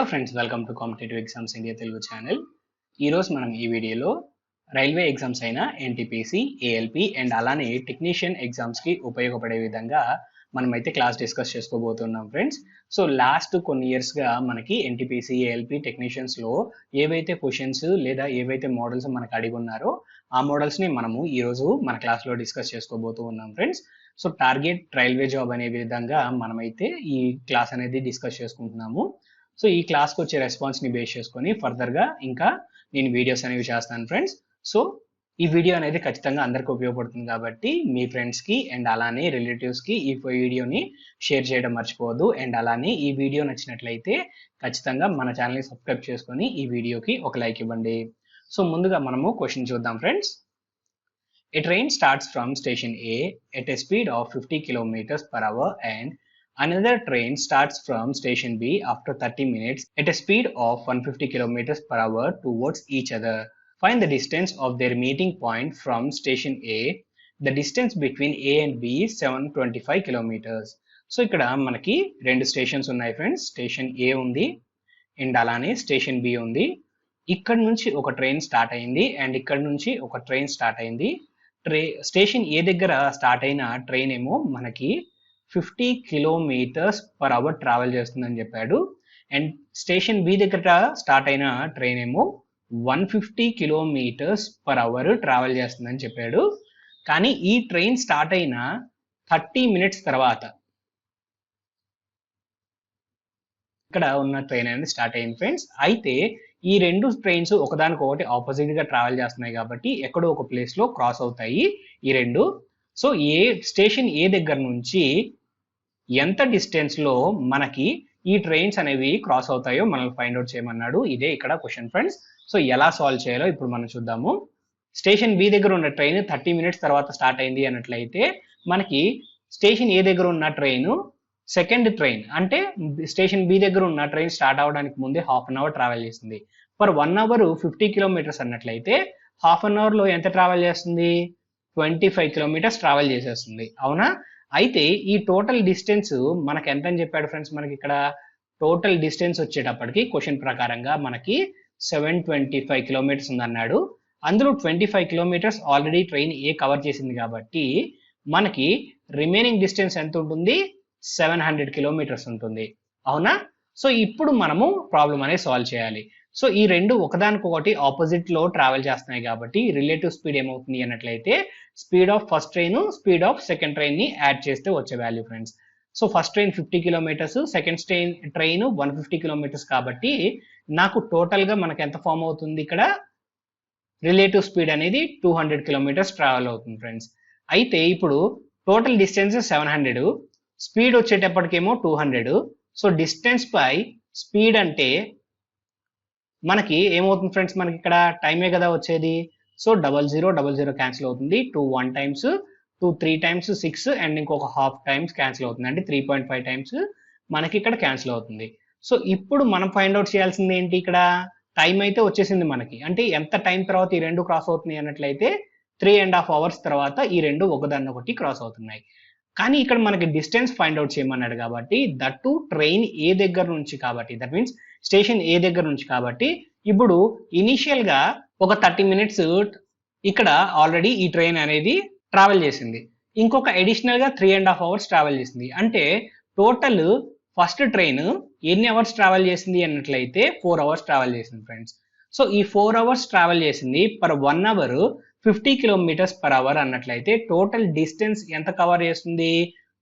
Friends, welcome to competitive exams India Telugu channel. ఈరోజు మనం ఈ వీడియోలో రైల్వే ఎగ్జామ్స్ అయిన ఎన్టీపీసీ, ఏఎల్పి అండ్ అలానే టెక్నీషియన్ ఎగ్జామ్స్కి ఉపయోగపడే విధంగా మనమైతే క్లాస్ డిస్కస్ చేసుకోబోతున్నాం ఫ్రెండ్స్. సో లాస్ట్ కొన్ని ఇయర్స్గా మనకి ఎన్టీపీసీ, ఏఎల్పి టెక్నీషియన్స్లో ఏవైతే క్వశ్చన్స్ లేదా ఏవైతే మోడల్స్ మనకు అడిగి ఉన్నారో ఆ మోడల్స్ని మనము ఈరోజు మన క్లాస్లో డిస్కస్ చేసుకోబోతూ ఉన్నాం friends. So target railway job అనే విధంగా మనమైతే ఈ క్లాస్ అనేది డిస్కస్ చేసుకుంటున్నాము. సో ఈ క్లాస్కి వచ్చే రెస్పాన్స్ని బేస్ చేసుకొని ఫర్దర్గా ఇంకా నేను వీడియోస్ అనేవి చేస్తాను ఫ్రెండ్స్. సో ఈ వీడియో అనేది ఖచ్చితంగా అందరికీ ఉపయోగపడుతుంది కాబట్టి మీ ఫ్రెండ్స్కి అండ్ అలానే రిలేటివ్స్కి ఈ వీడియోని షేర్ చేయడం మర్చిపోవద్దు. అండ్ అలానే ఈ వీడియో నచ్చినట్లయితే ఖచ్చితంగా మన ఛానల్ని సబ్స్క్రైబ్ చేసుకొని ఈ వీడియోకి ఒక లైక్ ఇవ్వండి. సో ముందుగా మనము క్వశ్చన్ చూద్దాం friends. A train starts from station A at a speed of 50 kilometers per hour and another train starts from station B after 30 minutes at a speed of 150 kilometers per hour towards each other. Find the distance of their meeting point from station A. The distance between A and B is 725 kilometers. So ఇక్కడ మనకి రెండు stations ఉన్నాయి friends. Station ఏ ఉంది and అలానే station B ఉంది. ఇక్కడ నుంచి ఒక ట్రైన్ స్టార్ట్ అయింది అండ్ ఇక్కడ నుంచి ఒక ట్రైన్ స్టార్ట్ అయింది. స్టేషన్ ఏ దగ్గర స్టార్ట్ అయిన ట్రైన్ ఏమో మనకి 50 కిలోమీటర్స్ పర్ అవర్ ట్రావెల్ చేస్తుందని చెప్పాడు. అండ్ స్టేషన్ బి దగ్గర స్టార్ట్ అయిన ట్రైన్ ఏమో 150 కిలోమీటర్స్ పర్ అవర్ ట్రావెల్ చేస్తుందని చెప్పాడు. కానీ ఈ ట్రైన్ స్టార్ట్ అయిన 30 మినిట్స్ తర్వాత ఇక్కడ ఉన్న ట్రైన్ అనేది స్టార్ట్ అయింది ఫ్రెండ్స్. అయితే ఈ రెండు ట్రైన్స్ ఒకదానికొకటి ఆపోజిట్ గా ట్రావెల్ చేస్తున్నాయి కాబట్టి ఎక్కడో ఒక ప్లేస్ లో క్రాస్ అవుతాయి ఈ రెండు. సో స్టేషన్ ఏ దగ్గర నుంచి ఎంత డిస్టెన్స్ లో మనకి ఈ ట్రైన్స్ అనేవి క్రాస్ అవుతాయో మనల్ని ఫైండ్ అవుట్ చేయమన్నాడు. ఇదే ఇక్కడ క్వశ్చన్ ఫ్రెండ్స్. సో ఎలా సాల్వ్ చేయాలో ఇప్పుడు మనం చూద్దాము. స్టేషన్ బి దగ్గర ఉన్న ట్రైన్ 30 మినిట్స్ తర్వాత స్టార్ట్ అయింది అన్నట్లయితే మనకి స్టేషన్ ఏ దగ్గర ఉన్న ట్రైన్ సెకండ్ ట్రైన్ అంటే స్టేషన్ బి దగ్గర ఉన్న ట్రైన్ స్టార్ట్ అవడానికి ముందే హాఫ్ అన్ అవర్ ట్రావెల్ చేస్తుంది. ఫర్ 1 అవర్ 50 కిలోమీటర్స్ అన్నట్లయితే హాఫ్ అన్ అవర్ లో ఎంత ట్రావెల్ చేస్తుంది? 25 కిలోమీటర్స్ ట్రావెల్ చేసేస్తుంది, అవునా? అయితే ఈ టోటల్ డిస్టెన్స్ మనకి ఎంత అని చెప్పాడు ఫ్రెండ్స్. మనకి ఇక్కడ టోటల్ డిస్టెన్స్ వచ్చేటప్పటికి క్వశ్చన్ ప్రకారంగా మనకి 725 కిలోమీటర్స్ ఉందన్నాడు. అందులో 25 కిలోమీటర్స్ ఆల్రెడీ ట్రైన్ ఏ కవర్ చేసింది కాబట్టి మనకి రిమైనింగ్ డిస్టెన్స్ ఎంత ఉంటుంది? 700 కిలోమీటర్స్ ఉంటుంది, అవునా? సో ఇప్పుడు మనము ప్రాబ్లం అనేది సాల్వ్ చేయాలి. సో ఈ రెండు ఒకదానికొకటి ఆపోజిట్ లో ట్రావెల్ చేస్తున్నాయి కాబట్టి రిలేటివ్ స్పీడ్ ఏమవుతుంది అన్నట్లయితే speed of first train speed of second train ని యాడ్ చేస్తే వచ్చే value friends. So first train 50 kilometres, second train 150 kilometres కాబట్టి నాకు టోటల్ గా మనకి ఎంత ఫామ్ అవుతుంది? ఇక్కడ రిలేటివ్ స్పీడ్ అనేది 200 కిలోమీటర్స్ ట్రావెల్ అవుతుంది ఫ్రెండ్స్. అయితే ఇప్పుడు టోటల్ డిస్టెన్స్ 700, స్పీడ్ వచ్చేటప్పటికేమో 200. సో డిస్టెన్స్ బై స్పీడ్ అంటే మనకి ఏమవుతుంది ఫ్రెండ్స్? మనకి ఇక్కడ టైమే కదా వచ్చేది. సో 0000 క్యాన్సిల్ అవుతుంది. 2 1 టైమ్స్, 2 3 టైమ్స్ 6 అండ్ ఇంకొక హాఫ్ టైమ్స్ క్యాన్సిల్ అవుతుంది. అంటే 3.5 టైమ్స్ మనకి ఇక్కడ క్యాన్సిల్ అవుతుంది. సో ఇప్పుడు మనం ఫైండ్ అవుట్ చేయాల్సింది ఏంటి? ఇక్కడ టైం అయితే వచ్చేసింది మనకి. అంటే ఎంత టైం తర్వాత ఈ రెండు క్రాస్ అవుతున్నాయి అన్నట్లయితే 3.5 అవర్స్ తర్వాత ఈ రెండు ఒకదాన్నొకటి క్రాస్ అవుతున్నాయి. కానీ ఇక్కడ మనకి డిస్టెన్స్ ఫైండ్ అవుట్ చేయమన్నాడు కాబట్టి దట్టు ట్రైన్ ఏ దగ్గర నుంచి కాబట్టి దట్ మీన్స్ స్టేషన్ ఏ దగ్గర నుంచి కాబట్టి ఇప్పుడు ఇనిషియల్ గా ఒక 30 మినిట్స్ ఇక్కడ ఆల్రెడీ ఈ ట్రైన్ అనేది ట్రావెల్ చేసింది. ఇంకొక అడిషనల్ గా 3.5 అవర్స్ ట్రావెల్ చేసింది. అంటే టోటల్ ఫస్ట్ ట్రైన్ ఎన్ని అవర్స్ ట్రావెల్ చేసింది అన్నట్లయితే 4 అవర్స్ ట్రావెల్ చేసింది ఫ్రెండ్స్. సో ఈ 4 అవర్స్ ట్రావెల్ చేసింది per 1 hour 50 kilometres per hour అన్నట్లయితే టోటల్ డిస్టెన్స్ ఎంత కవర్ చేస్తుంది?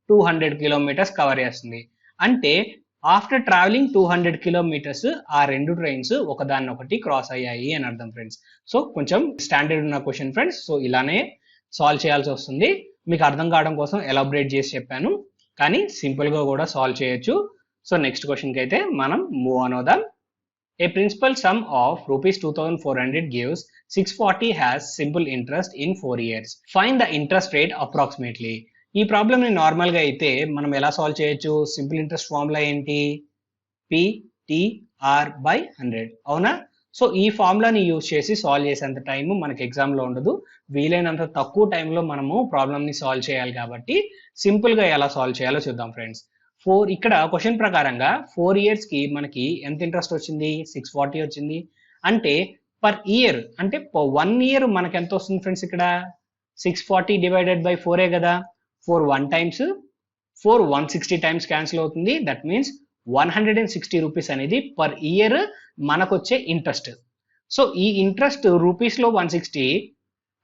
200 కిలోమీటర్స్ కవర్ చేస్తుంది. అంటే ఆఫ్టర్ ట్రావెలింగ్ 200 కిలోమీటర్స్ ఆ రెండు ట్రైన్స్ ఒకదాన్నొకటి క్రాస్ అయ్యాయి అని అర్థం ఫ్రెండ్స్. సో కొంచెం స్టాండర్డ్ ఉన్న క్వశ్చన్ ఫ్రెండ్స్. సో ఇలానే సాల్వ్ చేయాల్సి వస్తుంది. మీకు అర్థం కావడం కోసం ఎలాబరేట్ చేసి చెప్పాను, కానీ సింపుల్ గా కూడా సాల్వ్ చేయొచ్చు. సో నెక్స్ట్ క్వశ్చన్ కి అయితే మనం మూవ్ ఆన్ అవుదాం. A principal sum of rupees 2400 gives 640 has simple interest in 4 years. Find the interest rate approximately. ఈ ప్రాబ్లమ్ ని నార్మల్ గా అయితే మనం ఎలా సాల్వ్ చేయొచ్చు? సింపుల్ ఇంట్రెస్ట్ ఫార్ములా ఏంటి? PTR/100, అవునా? సో ఈ ఫార్ములాని యూజ్ చేసి సాల్వ్ చేసేంత టైం మనకి ఎగ్జామ్ లో ఉండదు. వీలైనంత తక్కువ టైంలో మనము ప్రాబ్లమ్ ని సాల్వ్ చేయాలి కాబట్టి సింపుల్ గా ఎలా సాల్వ్ చేయాలో చూద్దాం ఫ్రెండ్స్. ఇక్కడ క్వశ్చన్ ప్రకారంగా 4 ఇయర్స్ కి మనకి ఎంత ఇంట్రెస్ట్ వచ్చింది? 640 వచ్చింది. అంటే పర్ ఇయర్ అంటే 1 ఇయర్ మనకి ఎంత వస్తుంది ఫ్రెండ్స్? ఇక్కడ 640 డివైడెడ్ బై 4 కదా. 4 1 టైమ్స్ 4 160 టైమ్స్ క్యాన్సిల్ అవుతుంది. దట్ మీన్స్ 160 రూపీస్ అనేది పర్ ఇయర్ మనకు వచ్చే ఇంట్రెస్ట్. సో ఈ ఇంట్రెస్ట్ రూపీస్ లో 160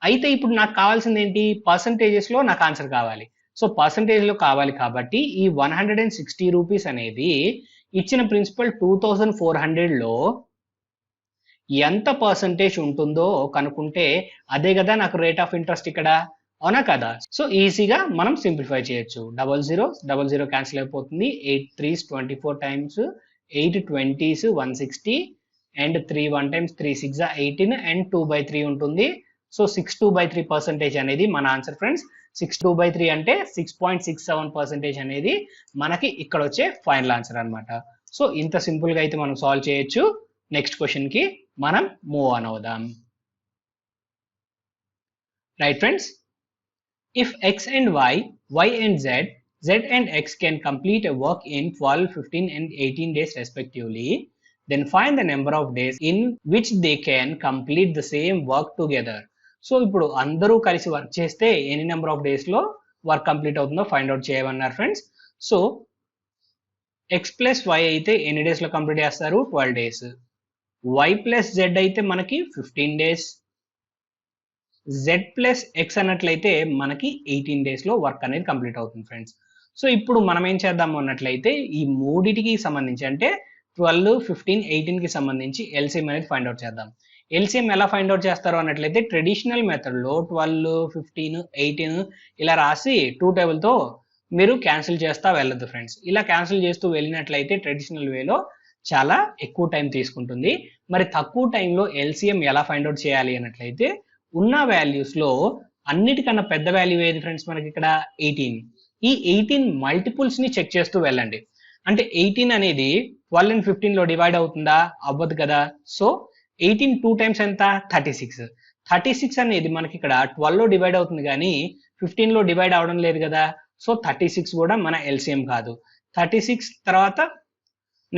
అయితే ఇప్పుడు నాకు కావాల్సింది ఏంటి? పర్సంటేజెస్ లో నాకు ఆన్సర్ కావాలి. సో పర్సంటేజ్ లో కావాలి కాబట్టి ఈ 160 రూపీస్ అనేది ఇచ్చిన ప్రిన్సిపల్ 2400 లో ఎంత పర్సంటేజ్ ఉంటుందో కనుక్కుంటే అదే కదా నాకు రేట్ ఆఫ్ ఇంట్రెస్ట్ ఇక్కడ, అవునా కదా? సో ఈజీగా మనం సింప్లిఫై చేయొచ్చు. 00 క్యాన్సిల్ అయిపోతుంది. 8 3s 24 times 8 20s 160 and 3 1 times 3 6 18 and 2/3 ఉంటుంది. సో 62/3 పర్సెంటేజ్ అనేది మన ఆన్సర్ ఫ్రెండ్స్. 62/3 అంటే 6.67% అనేది మనకి ఇక్కడ వచ్చే ఫైనల్ ఆన్సర్ అన్నమాట. సో ఇంత సింపుల్ గా అయితే మనం సాల్వ్ చేయొచ్చు. నెక్స్ట్ క్వశ్చన్ కి మనం మూవ్ ఆన్ అవుదాం. Right friends, if x and y and z and x can complete a work in 12, 15 and 18 days respectively, then find the number of days in which they can complete the same work together. So ఇప్పుడు అందరూ కలిసి work చేస్తే ఎన్ని number of days లో work complete అవుతుందో find out చేయమన్నారు friends. So X plus Y అయితే ఎన్ని డేస్ లో కంప్లీట్ చేస్తారు? 12 డేస్. వై ప్లస్ జెడ్ అయితే మనకి 15 డేస్. z ప్లస్ ఎక్స్ అన్నట్లయితే మనకి 18 డేస్ లో వర్క్ అనేది కంప్లీట్ అవుతుంది ఫ్రెండ్స్. సో ఇప్పుడు మనం ఏం చేద్దాము అన్నట్లయితే ఈ మూడిటికి సంబంధించి అంటే 12, 15, 18 కి సంబంధించి ఎల్సిఎం అనేది ఫైండ్ అవుట్ చేద్దాం. ఎల్సిఎం ఎలా ఫైండ్ అవుట్ చేస్తారు అన్నట్లయితే ట్రెడిషనల్ మెథడ్ లో 12, 15, 18 ఇలా రాసి 2 టేబుల్ తో మీరు క్యాన్సిల్ చేస్తా వెళ్ళదు ఫ్రెండ్స్. ఇలా క్యాన్సిల్ చేస్తూ వెళ్ళినట్లయితే ట్రెడిషనల్ వేలో చాలా ఎక్కువ టైం తీసుకుంటుంది. మరి తక్కువ టైంలో ఎల్సిఎం ఎలా ఫైండ్ అవుట్ చేయాలి అన్నట్లయితే ఉన్న వాల్యూస్ లో అన్నిటికన్నా పెద్ద వాల్యూ ఏది ఫ్రెండ్స్? మనకి ఇక్కడ 18. ఈ 18 మల్టిపుల్స్ ని చెక్ చేస్తూ వెళ్ళండి. అంటే 18 అనేది 12 అండ్ 15 లో డివైడ్ అవుతుందా? అవ్వదు కదా. సో 18 2 టైమ్స్ ఎంత? 36. 36 అనేది మనకి ఇక్కడ 12 లో డివైడ్ అవుతుంది కానీ 15 లో డివైడ్ అవడం లేదు కదా. సో 36 కూడా మన ఎల్సిఎం కాదు. 36 తర్వాత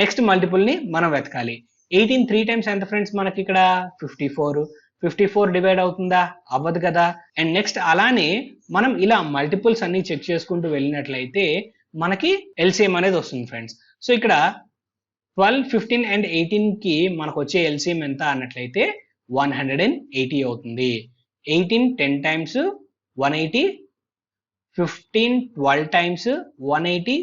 నెక్స్ట్ మల్టిపుల్ ని మనం వెతకాలి. 18 3 టైమ్స్ ఎంత ఫ్రెండ్స్? మనకి ఇక్కడ 54. 54 డివైడ్ అవుతుందా? అవ్వదు కదా. అండ్ నెక్స్ట్ అలానే మనం ఇలా మల్టిపుల్స్ అన్ని చెక్ చేసుకుంటూ వెళ్ళినట్లయితే మనకి ఎల్సిఎం అనేది వస్తుంది ఫ్రెండ్స్. సో ఇక్కడ 12, 15 అండ్ 18 కి మనకు వచ్చే ఎల్సిఎం ఎంత అన్నట్లయితే 180 అవుతుంది. 18 10 టైమ్స్ 180, 15 12 టైమ్స్ 180,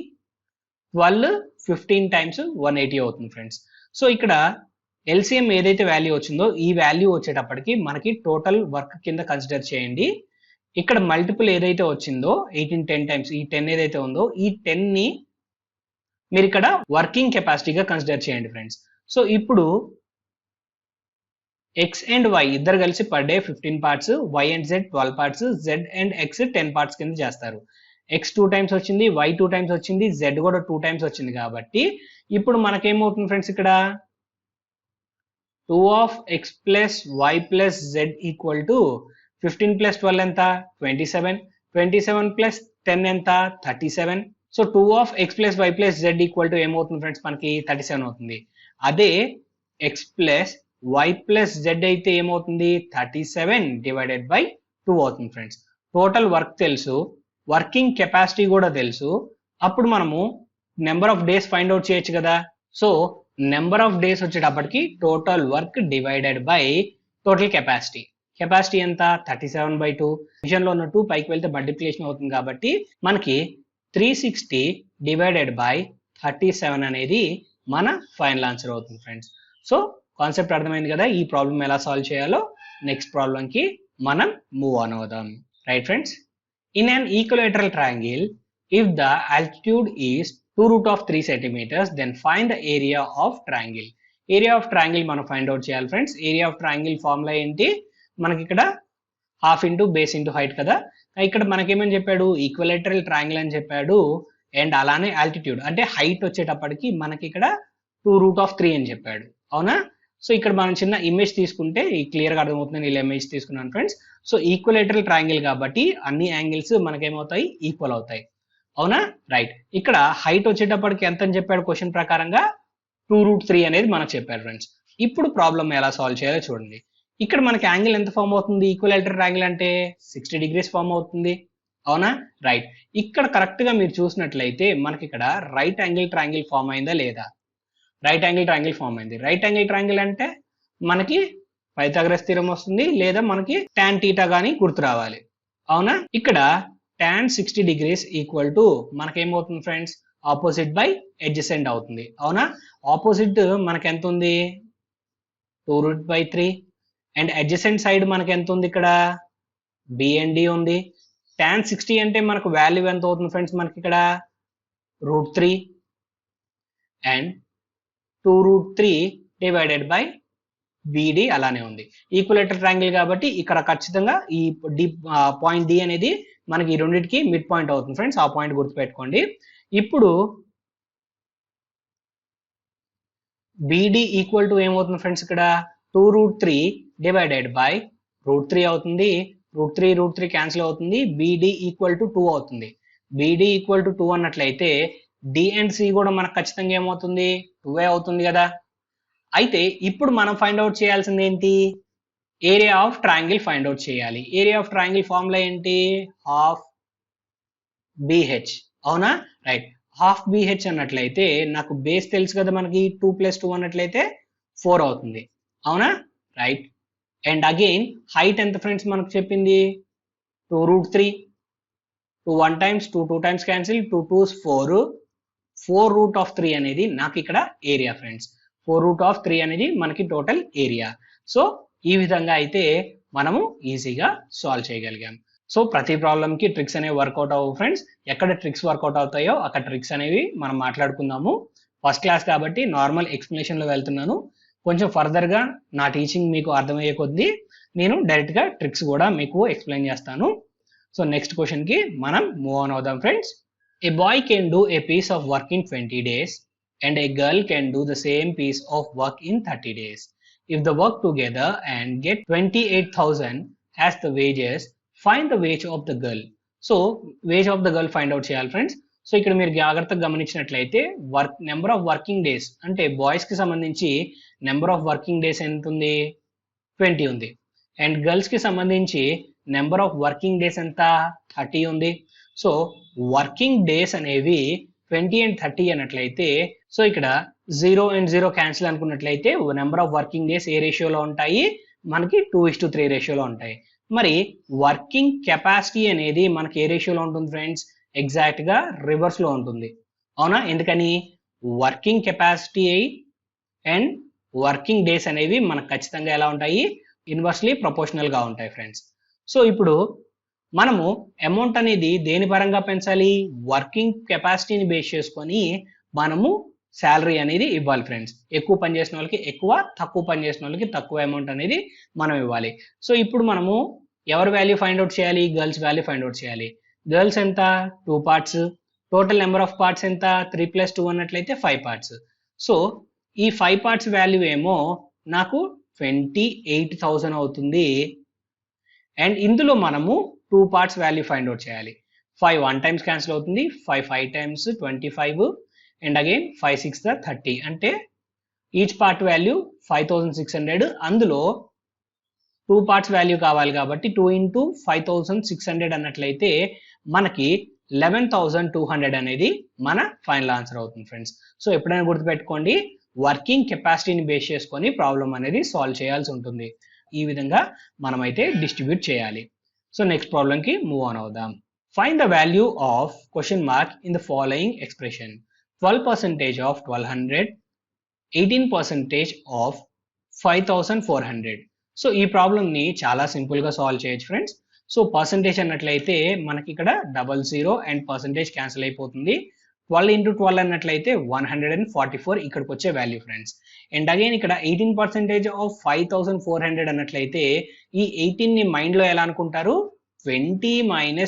12 15 టైమ్స్ 180 అవుతుంది ఫ్రెండ్స్. సో ఇక్కడ ఎల్సిఎం ఏదైతే వాల్యూ వచ్చిందో ఈ వాల్యూ వచ్చేటప్పటికి మనకి టోటల్ వర్క్ కింద కన్సిడర్ చేయండి. ఇక్కడ మల్టిపుల్ ఏదైతే వచ్చిందో 18 10 టైమ్స్ ఈ 10 ఏదైతే ఉందో ఈ 10 ని మీరు ఇక్కడ వర్కింగ్ కెపాసిటీగా కన్సిడర్ చేయండి ఫ్రెండ్స్. సో ఇప్పుడు ఎక్స్ అండ్ వై ఇద్దరు కలిసి per day 15 parts, Y and Z 12 parts, Z and X 10 parts కింద చేస్తారు. ఎక్స్ 2 టైమ్స్ వచ్చింది, వై 2 టైమ్స్ వచ్చింది, జెడ్ కూడా 2 టైమ్స్ వచ్చింది కాబట్టి ఇప్పుడు మనకేమవుతుంది ఫ్రెండ్స్? ఇక్కడ 2 of x plus y plus z equal to 15 plus 12 ఎంత? 27. 27 plus 10 ఎంత? 37. So 2 of x plus y plus z equal to ఏమవుతుంది ఫ్రెండ్స్? మనకి 37 అవుతుంది. అదే x plus y plus z అయితే ఏమవుతుంది? 37 డివైడెడ్ బై 2 అవుతుంది ఫ్రెండ్స్. టోటల్ వర్క్ తెలుసు, వర్కింగ్ కెపాసిటీ కూడా తెలుసు. అప్పుడు మనము number of days find out చేయొచ్చు కదా. సో నెంబర్ ఆఫ్ డేస్ వచ్చేటప్పటికి total work divided by total capacity. Capacity ఎంత? 37/2. డివిజన్ లో ఉన్న 2 పైకి వెళ్తే మల్టిప్లికేషన్ అవుతుంది కాబట్టి మనకి 360 డివైడెడ్ బై 37 అనేది మన ఫైనల్ ఆన్సర్ అవుతుంది ఫ్రెండ్స్. సో కాన్సెప్ట్ అర్థమైంది కదా ఈ ప్రాబ్లం ఎలా సాల్వ్ చేయాలో. నెక్స్ట్ ప్రాబ్లం కి మనం మూవ్ ఆన్ అవుదాం. Right friends, in an equilateral triangle if the altitude is 2√3 centimeters, then find the area of triangle. Area of triangle మనం ఫైండ్ అవుట్ చేయాలి friends. Area of triangle formula ఏంటి? మనకి ఇక్కడ half into base into height కదా. ఇక్కడ మనకేమని చెప్పాడు? Equilateral triangle అని చెప్పాడు. అండ్ అలానే ఆల్టిట్యూడ్ అంటే హైట్ వచ్చేటప్పటికి మనకి ఇక్కడ 2√3 అని చెప్పాడు, అవునా? సో ఇక్కడ మనం చిన్న ఇమేజ్ తీసుకుంటే క్లియర్ గా అర్థమవుతుంది. నేను ఇమేజ్ తీసుకున్నాను ఫ్రెండ్స్. సో ఈక్విలేటరల్ ట్రయాంగిల్ కాబట్టి అన్ని యాంగిల్స్ మనకేమవుతాయి? ఈక్వల్ అవుతాయి. అవునా? రైట్. ఇక్కడ హైట్ వచ్చేటప్పటికి ఎంత అని చెప్పాడు క్వశ్చన్ ప్రకారంగా 2√3 అనేది మనకు చెప్పారు ఫ్రెండ్స్. ఇప్పుడు ప్రాబ్లం ఎలా సాల్వ్ చేయాలో చూడండి. ఇక్కడ మనకి యాంగిల్ ఎంత ఫామ్ అవుతుంది? ఈక్విలేటరల్ యాంగిల్ అంటే 60 డిగ్రీస్ ఫామ్ అవుతుంది. అవునా? రైట్. ఇక్కడ కరెక్ట్ గా మీరు చూసినట్లయితే మనకి ఇక్కడ రైట్ యాంగిల్ ట్రయాంగిల్ ఫామ్ అయిందా లేదా? రైట్ యాంగిల్ ట్రయాంగిల్ ఫామ్ అయింది. రైట్ యాంగిల్ ట్రయాంగిల్ అంటే మనకి పైథాగరస్ థీరం వస్తుంది, లేదా మనకి tan θ గానీ గుర్తు రావాలి. అవునా? ఇక్కడ tan 60 డిగ్రీస్ ఈక్వల్ టు మనకేమవుతుంది ఫ్రెండ్స్? ఆపోజిట్ బై అడ్జసెంట్ అవుతుంది. అవునా? ఆపోజిట్ మనకి ఎంత ఉంది? 2√3 అండ్ అడ్జసెంట్ సైడ్ మనకి ఎంత ఉంది? ఇక్కడ B and D ఉంది. tan 60 అంటే మనకు వాల్యూ ఎంత అవుతుంది ఫ్రెండ్స్? మనకి ఇక్కడ √3 అండ్ 2√3 డివైడెడ్ బై BD అలానే ఉంది. ఈక్విలేటరల్ ట్రయాంగిల్ కాబట్టి ఇక్కడ ఖచ్చితంగా ఈ పాయింట్ D అనేది మనకి ఈ రెండింటికి మిడ్ పాయింట్ అవుతుంది ఫ్రెండ్స్. ఆ పాయింట్ గుర్తుపెట్టుకోండి. ఇప్పుడు BD ఈక్వల్ టు ఏమవుతుంది ఫ్రెండ్స్? ఇక్కడ 2√3 డివైడెడ్ బై √3 అవుతుంది. √3 క్యాన్సిల్ అవుతుంది. BD ఈక్వల్ టు 2 అవుతుంది. BD ఈక్వల్ టు 2 అన్నట్లయితే D అండ్ C కూడా మనకు ఖచ్చితంగా ఏమవుతుంది? 2 అవుతుంది కదా. అయితే ఇప్పుడు మనం ఫైండ్ అవుట్ చేయాల్సింది ఏంటి? Area of triangle find out చేయాలి. ఏరియా ఆఫ్ ట్రయాంగిల్ ఫార్ములా ఏంటి? Half BH. అవునా? రైట్. హాఫ్ BH అన్నట్లయితే నాకు బేస్ తెలుసు కదా మనకి 2 + 2 అన్నట్లయితే 4 అవుతుంది. అవునా? రైట్. అండ్ అగైన్ హైట్ ఎంత ఫ్రెండ్స్ మనకు చెప్పింది? 2√3. 2 1 times 2 2 times క్యాన్సిల్ 2 2s 4. 4√3 అనేది నాకు ఇక్కడ ఏరియా ఫ్రెండ్స్. 4√3 అనేది మనకి టోటల్ ఏరియా. సో ఈ విధంగా అయితే మనము ఈజీగా సాల్వ్ చేయగలిగాం. సో ప్రతి ప్రాబ్లం కి ట్రిక్స్ అనేవి వర్కౌట్ అవ్వవు ఫ్రెండ్స్. ఎక్కడ ట్రిక్స్ వర్కౌట్ అవుతాయో అక్కడ ట్రిక్స్ అనేవి మనం మాట్లాడుకుందాము. ఫస్ట్ క్లాస్ కాబట్టి నార్మల్ ఎక్స్ప్లెనేషన్ లో వెళ్తున్నాను. కొంచెం ఫర్దర్ గా నా టీచింగ్ మీకు అర్థమయ్యే కొద్దీ నేను డైరెక్ట్ గా ట్రిక్స్ కూడా మీకు ఎక్స్ప్లెయిన్ చేస్తాను. సో నెక్స్ట్ క్వశ్చన్ కి మనం మూవ్ ఆన్ అవుదాం friends. A boy can do a piece of work in 20 days and a girl can do the same piece of work in 30 days. If they work together and get 28,000 as the wages, find the wage of the girl. So wage of the girl find out చేయాలి friends. So ఇక్కడ మీరు జాగ్రత్తగా గమనించినట్లయితే number of working days అంటే boys కి సంబంధించి number of working days ఎంత ఉంది? 20 ఉంది. అండ్ గర్ల్స్ కి సంబంధించి నెంబర్ ఆఫ్ వర్కింగ్ డేస్ ఎంత? 30 ఉంది. సో వర్కింగ్ డేస్ అనేవి 20 and 30 అన్నట్లయితే సో ఇక్కడ 0 and 0 క్యాన్సిల్ అనుకున్నట్లయితే నెంబర్ ఆఫ్ వర్కింగ్ డేస్ ఏ రేషియోలో ఉంటాయి? మనకి 2:3 రేషియోలో ఉంటాయి. మరి వర్కింగ్ కెపాసిటీ అనేది మనకి ఏ రేషియోలో ఉంటుంది ఫ్రెండ్స్? ఎగ్జాక్ట్ గా రివర్స్ లో ఉంటుంది. అవునా? ఎందుకని? Working capacity and working days అనేవి మనకు ఖచ్చితంగా ఎలా ఉంటాయి? ఇన్వర్స్లీ ప్రపోర్షనల్ గా ఉంటాయి ఫ్రెండ్స్. సో ఇప్పుడు మనము అమౌంట్ అనేది దేని పరంగా పెంచాలి? వర్కింగ్ కెపాసిటీని బేస్ చేసుకొని మనము శాలరీ అనేది ఇవ్వాలి ఫ్రెండ్స్. ఎక్కువ పని చేసిన వాళ్ళకి ఎక్కువ, తక్కువ పని చేసిన వాళ్ళకి తక్కువ అమౌంట్ అనేది మనం ఇవ్వాలి. సో ఇప్పుడు మనము ఎవరి వాల్యూ ఫైండ్ అవుట్ చేయాలి? గర్ల్స్ వాల్యూ ఫైండ్ అవుట్ చేయాలి. గర్ల్స్ ఎంత? 2 parts. Total number of parts ఎంత? 3 + 2 అన్నట్లయితే 5 parts. సో ఈ 5 parts వాల్యూ ఏమో నాకు 28,000 అవుతుంది. అండ్ ఇందులో మనము 2 parts వాల్యూ ఫైండ్ అవుట్ చేయాలి. 5 1 times క్యాన్సిల్ అవుతుంది. 5 5 times 25 అండ్ అగైన్ 5 6 30 అంటే ఈచ్ పార్ట్ వాల్యూ 5,600. అందులో 2 parts వాల్యూ కావాలి కాబట్టి 2 into 5,600 అన్నట్లయితే మనకి 11,200 అనేది మన ఫైనల్ ఆన్సర్ అవుతుంది ఫ్రెండ్స్. సో ఎప్పుడైనా గుర్తుపెట్టుకోండి, వర్కింగ్ కెపాసిటీని బేస్ చేసుకొని ప్రాబ్లం అనేది సాల్వ్ చేయాల్సి ఉంటుంది. ఈ విధంగా మనమైతే డిస్ట్రిబ్యూట్ చేయాలి. సో నెక్స్ట్ ప్రాబ్లం కి మూవ్ ఆన్ అవుదాం. Find the value of question mark in the following expression. 12% of 1200, 18% of 5400. So ఈ ప్రాబ్లం ని చాలా సింపుల్ గా సాల్వ్ చేయొచ్చు ఫ్రెండ్స్. సో పర్సంటేజ్ అన్నట్లయితే మనకి ఇక్కడ 00 అండ్ పర్సంటేజ్ క్యాన్సిల్ అయిపోతుంది. 12 into 12 అన్నట్లయితే 144 ఇక్కడికి వచ్చే వాల్యూ ఫ్రెండ్స్. అండ్ అగైన్ ఇక్కడ 18% of 5400 అన్నట్లయితే ఈ 18 ని మైండ్ లో ఎలా అనుకుంటారు? 20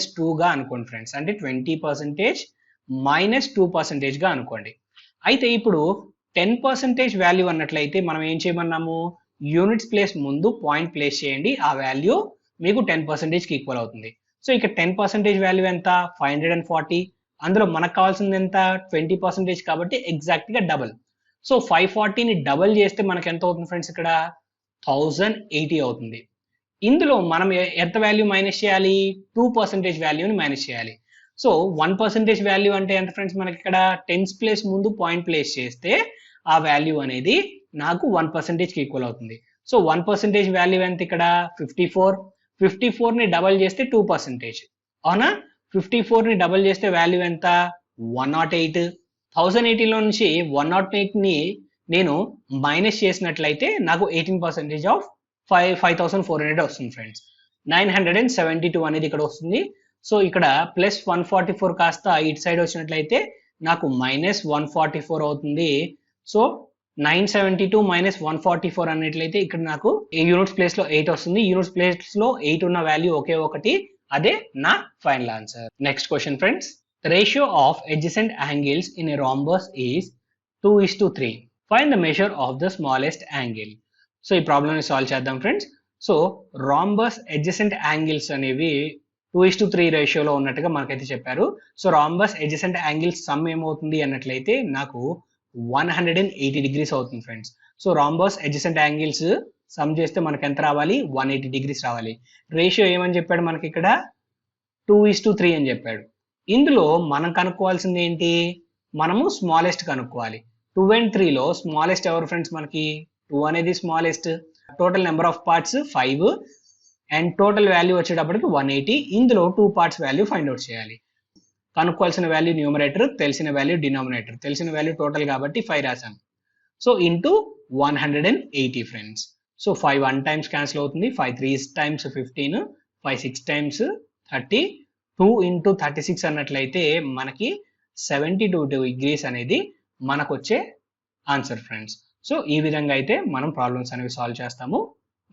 - 2 గా అనుకోండి ఫ్రెండ్స్. అంటే 20% - 2% గా అనుకోండి. అయితే ఇప్పుడు 10% వాల్యూ అన్నట్లయితే మనం ఏం చేయమన్నాము? యూనిట్స్ ప్లేస్ ముందు పాయింట్ ప్లేస్ చేయండి. ఆ వాల్యూ మీకు 10% కి ఈక్వల్ అవుతుంది. సో ఇక్కడ 10% వాల్యూ ఎంత? 540. అందులో మనకు కావాల్సింది ఎంత 20% కాబట్టి ఎగ్జాక్ట్ గా డబుల్. సో 540ని డబుల్ చేస్తే మనకి ఎంత అవుతుంది ఫ్రెండ్స్ ఇక్కడ 1080 అవుతుంది. ఇందులో మనం ఎంత వాల్యూ మైనస్ చేయాలి 2% వాల్యూని మైనస్ చేయాలి. సో 1% వాల్యూ అంటే ఎంత ఫ్రెండ్స్ మనకి ఇక్కడ టెన్స్ ప్లేస్ ముందు పాయింట్ ప్లేస్ చేస్తే ఆ వాల్యూ అనేది నాకు 1% కి ఈక్వల్ అవుతుంది. సో 1% వాల్యూ ఎంత ఇక్కడ 54ని డబల్ చేస్తే 2%. అవునా? 54ని డబల్ చేస్తే వాల్యూ ఎంత 108. 1080లో నుంచి 108ని నేను మైనస్ చేసినట్లయితే నాకు 18% ఆఫ్ 5400 వస్తుంది ఫ్రెండ్స్. 972 అనేది ఇక్కడ వస్తుంది. సో ఇక్కడ ప్లస్ 144 కాస్త ఇటు సైడ్ వచ్చినట్లయితే నాకు మైనస్ 144 అవుతుంది. సో 972 మైనస్ 144 అన్నట్లయితే ఇక్కడ నాకు యూనిట్స్ ప్లేస్ లో 8 వస్తుంది. యూనిట్స్ ప్లేస్ లో 8 ఉన్న వాల్యూ ఒకే ఒకటి, అదే నా final answer. Next question friends, the ratio of adjacent angles in a rhombus is 2:3. Find the measure of the smallest angle. So ఈ ప్రాబ్లమ్ ని సాల్వ్ చేద్దాం friends. So rhombus adjacent angles అనేవి 2:3 రేషియోలో ఉన్నట్టుగా మనకైతే చెప్పారు. So rhombus adjacent angles some ఏమవుతుంది అన్నట్లయితే నాకు 180 డిగ్రీస్ అవుతుంది friends. So rhombus adjacent angles some చేస్తే మనకి ఎంత రావాలి 180 డిగ్రీస్ రావాలి. రేషియో ఏమని చెప్పాడు మనకి ఇక్కడ 2:3 అని చెప్పాడు. ఇందులో మనం కనుక్కోవాల్సింది ఏంటి, మనము స్మాలెస్ట్ కనుక్కోవాలి. 2 and 3లో స్మాలెస్ట్ ఎవరు ఫ్రెండ్స్ మనకి 2 అనేది smallest. Total number of parts 5 and total value వచ్చేటప్పటికి 180. ఇందులో 2 పార్ట్స్ వాల్యూ ఫైండ్ అవుట్ చేయాలి. కనుక్కోవాల్సిన వాల్యూ న్యూమరేటర్, తెలిసిన వాల్యూ డినామినేటర్. తెలిసిన వాల్యూ టోటల్ కాబట్టి 5 రాసాం. So into 180 friends. So 5 1 times cancel అవుతుంది, 5 3 టైమ్స్ 15, 5 6 టైమ్స్ 30, 2 into 36 అన్నట్లయితే మనకి 72 డిగ్రీస్ అనేది మనకు వచ్చే ఆన్సర్ ఫ్రెండ్స్. సో ఈ విధంగా అయితే మనం ప్రాబ్లమ్స్ అనేవి సాల్వ్ చేస్తాము.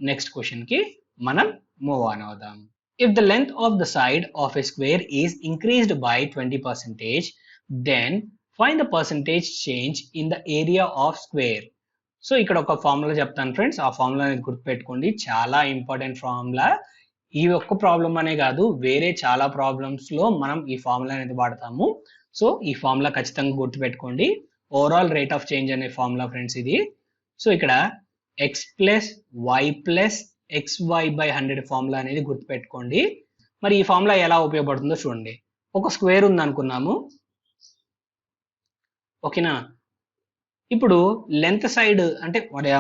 నెక్స్ట్ క్వశ్చన్ కి మనం మూవ్ ఆన్ అవుదాం. If the length of the side of a square is increased by 20%, then find the percentage change in the area of square. So ఇక్కడ ఒక ఫార్ములా చెప్తాను ఫ్రెండ్స్, ఆ formula అనేది గుర్తుపెట్టుకోండి, చాలా ఇంపార్టెంట్ ఫార్ములా. ఈ ఒక్క ప్రాబ్లం అనే కాదు, వేరే చాలా ప్రాబ్లమ్స్ లో మనం ఈ ఫార్ములా అనేది వాడతాము. సో ఈ ఫార్ములా ఖచ్చితంగా గుర్తుపెట్టుకోండి. ఓవరాల్ రేట్ ఆఫ్ చేంజ్ అనే ఫార్ములా ఫ్రెండ్స్ ఇది. సో ఇక్కడ x plus Y plus xy by 100 formula అనేది గుర్తుపెట్టుకోండి. మరి ఈ ఫార్ములా ఎలా ఉపయోగపడుతుందో చూడండి. ఒక స్క్వేర్ ఉంది అనుకున్నాము, ఓకేనా. ఇప్పుడు లెంత్ సైడ్ అంటే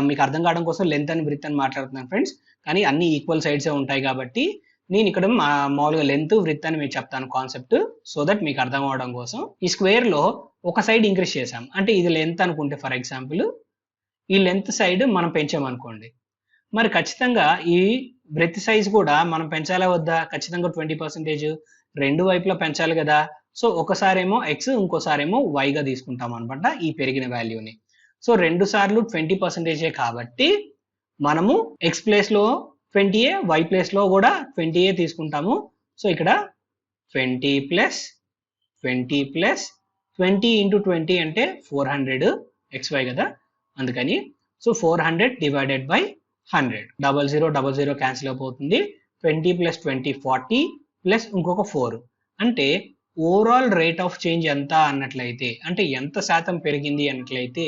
మీకు అర్థం కావడం కోసం లెంత్ అని బ్రిత్ అని మాట్లాడుతున్నాను ఫ్రెండ్స్, కానీ అన్ని ఈక్వల్ సైడ్సే ఉంటాయి కాబట్టి నేను ఇక్కడ మామూలుగా లెంత్ బ్రిత్ అని మీకు చెప్తాను కాన్సెప్ట్, సో దట్ మీకు అర్థం అవడం కోసం. ఈ స్క్వేర్ లో ఒక సైడ్ ఇంక్రీజ్ చేసాం అంటే ఇది లెంత్ అనుకుంటే, ఫర్ ఎగ్జాంపుల్ ఈ లెంత్ సైడ్ మనం పెంచామనుకోండి, మరి ఖచ్చితంగా ఈ బ్రెత్ సైజ్ కూడా మనం పెంచాలా వద్దా, ఖచ్చితంగా 20% రెండు వైపులా పెంచాలి కదా. సో ఒకసారేమో ఎక్స్ ఇంకోసారేమో వైగా తీసుకుంటాం అనమాట ఈ పెరిగిన వాల్యూని. సో 2 సార్లు 20% కాబట్టి మనము ఎక్స్ ప్లేస్ లో 20, వై ప్లేస్ లో కూడా 20 తీసుకుంటాము. సో ఇక్కడ 20 ప్లస్ 20 ప్లస్ 20 into 20 అంటే 400 xy కదా, అందుకని సో 400 డివైడెడ్ బై 100. 0000 క్యాన్సిల్ అయిపోతుంది. 20 ప్లస్ 20 40 ప్లస్ ఇంకొక 4 అంటే ఓవరాల్ రేట్ ఆఫ్ చేంజ్ ఎంత అన్నట్లయితే, అంటే ఎంత శాతం పెరిగింది అన్నట్లయితే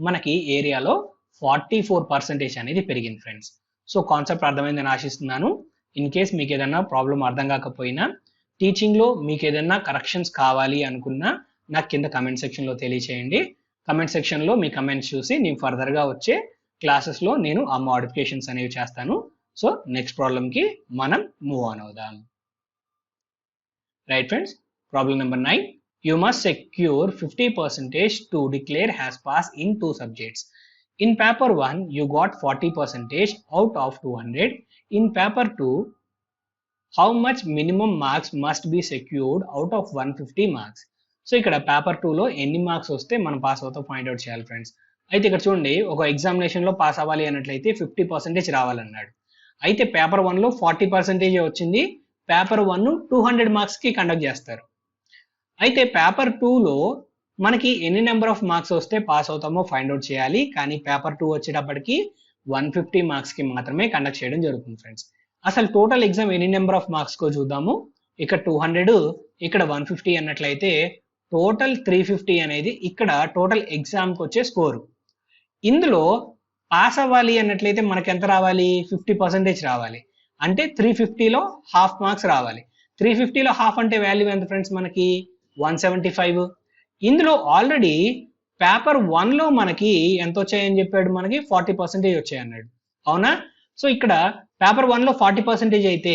మనకి ఏరియాలో 44% అనేది పెరిగింది ఫ్రెండ్స్. సో కాన్సెప్ట్ అర్థమైందని ఆశిస్తున్నాను. ఇన్ కేస్ మీకు ఏదైనా ప్రాబ్లం అర్థం కాకపోయినా, టీచింగ్ లో మీకు ఏదైనా కరెక్షన్స్ కావాలి అనుకున్నా నాకు కింద కమెంట్ సెక్షన్ లో తెలియచేయండి. కమెంట్ సెక్షన్ లో మీ కమెంట్స్ చూసి నేను ఫర్దర్ గా వచ్చే క్లాసెస్ లో నేను ఆ మోడిఫికేషన్స్ అనేవి చేస్తాను. సో నెక్స్ట్ ప్రాబ్లం కి మనం మూవ్ ఆన్ అవుదాం. Right friends, problem number 9. You must secure 50% to declare has passed in 2 subjects. In paper 1 you got 40% out of 200. In paper 2 how much minimum marks must be secured out of 150 marks? So ఇక్కడ paper 2లో ఎన్ని marks వస్తే మనం pass అవుతాం find out చేయాలి friends. అయితే ఇక్కడ చూడండి, ఒక ఎగ్జామినేషన్ లో పాస్ అవ్వాలి అన్నట్లయితే 50% రావాలన్నాడు. అయితే పేపర్ 1లో 40% వచ్చింది. పేపర్ 1 200 మార్క్స్ కి కండక్ట్ చేస్తారు. అయితే పేపర్ 2లో మనకి ఎన్ని నెంబర్ ఆఫ్ మార్క్స్ వస్తే పాస్ అవుతామో ఫైండ్ అవుట్ చేయాలి. కానీ పేపర్ 2 వచ్చేటప్పటికి 150 మార్క్స్ కి మాత్రమే కండక్ట్ చేయడం జరుగుతుంది ఫ్రెండ్స్. అసలు టోటల్ ఎగ్జామ్ ఎన్ని నెంబర్ ఆఫ్ మార్క్స్ కో చూద్దాము. ఇక్కడ 200, ఇక్కడ 150 అన్నట్లయితే టోటల్ 350 అనేది ఇక్కడ టోటల్ ఎగ్జామ్కి వచ్చే స్కోరు. ఇందులో పాస్ అవ్వాలి అన్నట్లయితే మనకి ఎంత రావాలి? 50% రావాలి. అంటే 350లో హాఫ్ మార్క్స్ రావాలి. 350లో హాఫ్ అంటే వాల్యూ ఎంత ఫ్రెండ్స్ మనకి? 175. ఇందులో ఆల్రెడీ పేపర్ 1లో మనకి ఎంత వచ్చాయని చెప్పాడు? మనకి 40% వచ్చాయి అన్నాడు. అవునా? సో ఇక్కడ పేపర్ 1లో 40% అయితే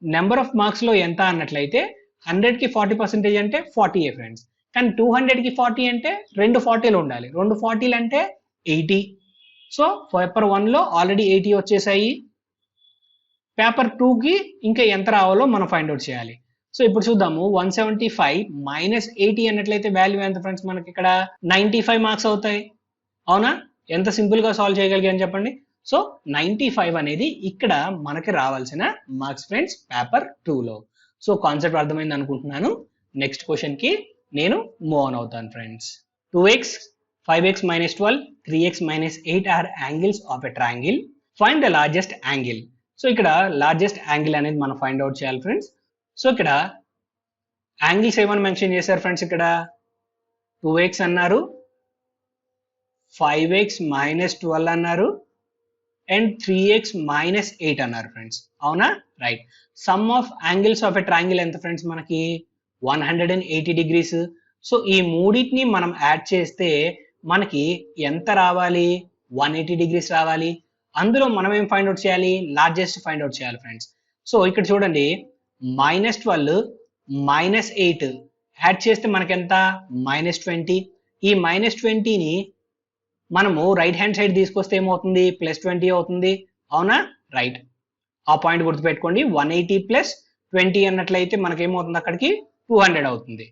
నెంబర్ ఆఫ్ మార్క్స్ లో ఎంత అన్నట్లయితే 100కి 40% అంటే 40 ఫ్రెండ్స్. కానీ 200కి 40 అంటే 2 40లు ఉండాలి. 2 40లు అంటే 80. సో పేపర్ 1లో ఆల్రెడీ 80 వచ్చేసాయి. పేపర్ 2కి ఇంకా ఎంత రావాలో మనం ఫైండ్ అవుట్ చేయాలి. సో ఇప్పుడు చూద్దాము. 175 మైనస్ 80 అన్నట్లయితే వాల్యూ ఎంత ఫ్రెండ్స్ మనకి? ఇక్కడ 95 మార్క్స్ అవుతాయి. అవునా? ఎంత సింపుల్ గా సాల్వ్ చేయగలిగాను చెప్పండి. సో 95 అనేది ఇక్కడ మనకి రావాల్సిన మార్క్స్ ఫ్రెండ్స్ పేపర్ 2లో. సో కాన్సెప్ట్ అర్థమైంది అనుకుంటున్నాను. నెక్స్ట్ క్వశ్చన్ కి నేను మూవ్ ఆన్ అవుతాను friends. 2x, 5x minus 12, 3x minus 8 are angles of a triangle. Find the largest angle. So ఇక్కడ లార్జెస్ట్ యాంగిల్ అనేది మనం ఫైండ్ అవుట్ చేయాలి ఫ్రెండ్స్. సో ఇక్కడ యాంగిల్స్ ఏమని మెన్షన్ చేశారు ఫ్రెండ్స్? ఇక్కడ 2x అన్నారు, 5x minus 12 అన్నారు అండ్ 3x minus 8 అన్నారు ఫ్రెండ్స్. అవునా? Right. Some of angles of a triangle ఎంత ఫ్రెండ్స్ మనకి? 180 డిగ్రీస్. సో ఈ మూడింటిని మనం యాడ్ చేస్తే మనకి ఎంత రావాలి? 180 డిగ్రీస్ రావాలి. అందులో మనం ఏం ఫైండ్ అవుట్ చేయాలి? లార్జెస్ట్ ఫైండ్ అవుట్ చేయాలి ఫ్రెండ్స్. సో ఇక్కడ చూడండి, -12 -8 యాడ్ చేస్తే మనకి ఎంత? -20. ఈ -20ని మనము రైట్ హ్యాండ్ సైడ్ తీసుకొస్తే ఏమవుతుంది? +20 అవుతుంది. అవునా? రైట్. ఆ పాయింట్ గుర్తుపెట్టుకోండి. 180 + 20 అన్నట్లయితే మనకేమవుతుంది? అక్కడికి 200 అవుతుంది.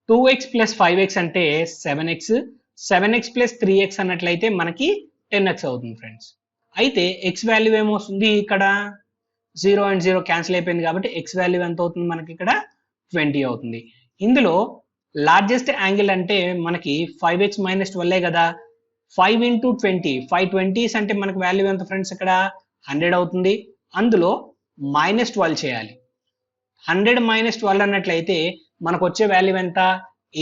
2x + 5x అంటే 7x, 7x + 3x అన్నట్లయితే మనకి 10x అవుతుంది ఫ్రెండ్స్. అయితే x వాల్యూ ఏమొస్తుంది? ఇక్కడ 0 అండ్ 0 క్యాన్సిల్ అయిపోయింది కాబట్టి x వాల్యూ ఎంత అవుతుంది మనకి? ఇక్కడ 20 అవుతుంది. ఇందులో లార్జెస్ట్ యాంగిల్ అంటే మనకి 5x - 12 కదా. 5 × 20, 5 20s అంటే మనకి వాల్యూ ఎంత ఫ్రెండ్స్? ఇక్కడ 100 అవుతుంది. అందులో -12 చేయాలి. 100 - 12 అన్నట్లయితే మనకు వచ్చే వాల్యూ ఎంత?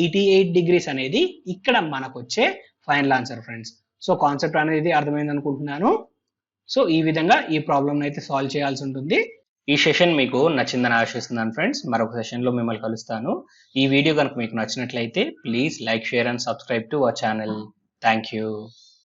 88 డిగ్రీస్ అనేది ఇక్కడ మనకు వచ్చే final answer friends. So concept అనేది అర్థమైంది అనుకుంటున్నాను. సో ఈ విధంగా ఈ ప్రాబ్లమ్ అయితే సాల్వ్ చేయాల్సి ఉంటుంది. ఈ సెషన్ మీకు నచ్చిందని ఆశిస్తున్నాను ఫ్రెండ్స్. మరొక సెషన్ లో మిమ్మల్ని కలుస్తాను. ఈ వీడియో కనుక మీకు నచ్చినట్లయితే please like, share and subscribe to our channel. Thank you.